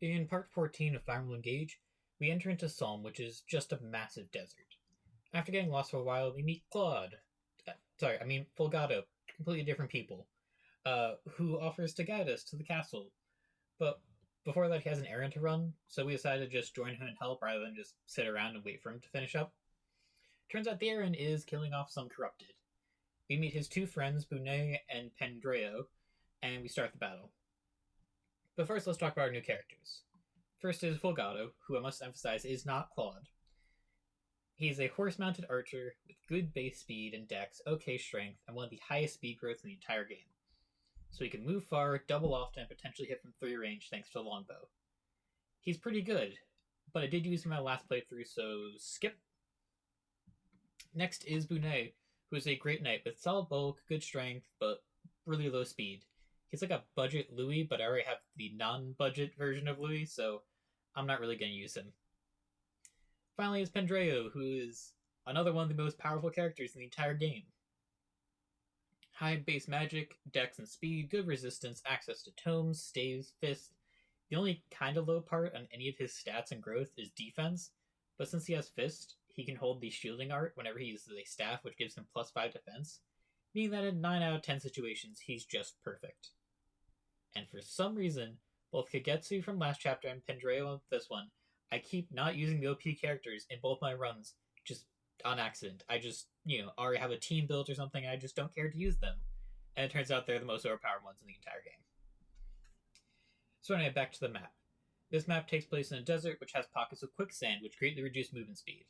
In part 14 of Fire Emblem Engage, we enter into Solm, which is just a massive desert. After getting lost for a while, we meet Claude. Fulgado, completely different people, who offers to guide us to the castle. But before that, he has an errand to run, so we decided to just join him and help rather than just sit around and wait for him to finish up. Turns out the errand is killing off some corrupted. We meet his two friends, Bunet and Pendreo, and we start the battle. But first, let's talk about our new characters. First is Fulgado, who I must emphasize is not Claude. He's a horse-mounted archer with good base speed and dex, okay strength, and one of the highest speed growths in the entire game. So he can move far, double often, and potentially hit from 3 range thanks to the longbow. He's pretty good, but I did use him in my last playthrough, so skip. Next is Bunet, who is a great knight with solid bulk, good strength, but really low speed. He's like a budget Louis, but I already have the non-budget version of Louis, so I'm not really going to use him. Finally is Pendreo, who is another one of the most powerful characters in the entire game. High base magic, dex and speed, good resistance, access to tomes, staves, fists. The only kind of low part on any of his stats and growth is defense, but since he has fist, he can hold the shielding art whenever he uses a staff, which gives him plus 5 defense, meaning that in 9 out of 10 situations, he's just perfect. And for some reason, both Kagetsu from last chapter and Pendreo of this one, I keep not using the OP characters in both my runs, just on accident. I just, already have a team built or something, and I just don't care to use them. And it turns out they're the most overpowered ones in the entire game. So anyway, back to the map. This map takes place in a desert which has pockets of quicksand, which greatly reduce movement speed.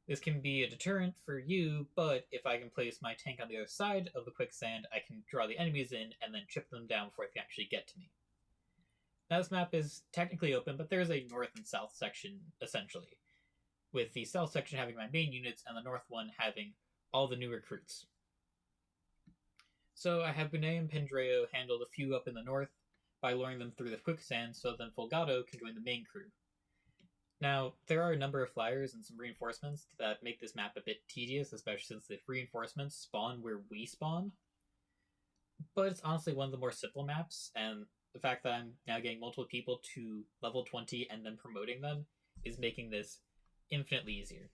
This can be a deterrent for you, but if I can place my tank on the other side of the quicksand, I can draw the enemies in and then chip them down before they can actually get to me. Now this map is technically open, but there is a north and south section, essentially, with the south section having my main units and the north one having all the new recruits. So I have Bunet and Pendreo handle the few up in the north by luring them through the quicksand so then Fulgado can join the main crew. Now, there are a number of flyers and some reinforcements that make this map a bit tedious, especially since the reinforcements spawn where we spawn. But it's honestly one of the more simple maps, and the fact that I'm now getting multiple people to level 20 and then promoting them is making this infinitely easier.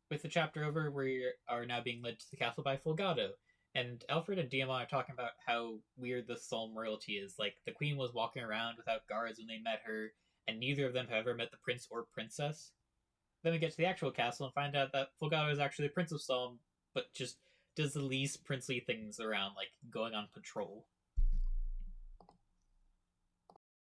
With the chapter over, we are now being led to the castle by Fulgado, and Alfred and Diamond are talking about how weird the Solm royalty is. Like, the queen was walking around without guards when they met her, and neither of them have ever met the prince or princess. Then we get to the actual castle and find out that Fulgado is actually the Prince of Solm, but just does the least princely things around, like going on patrol.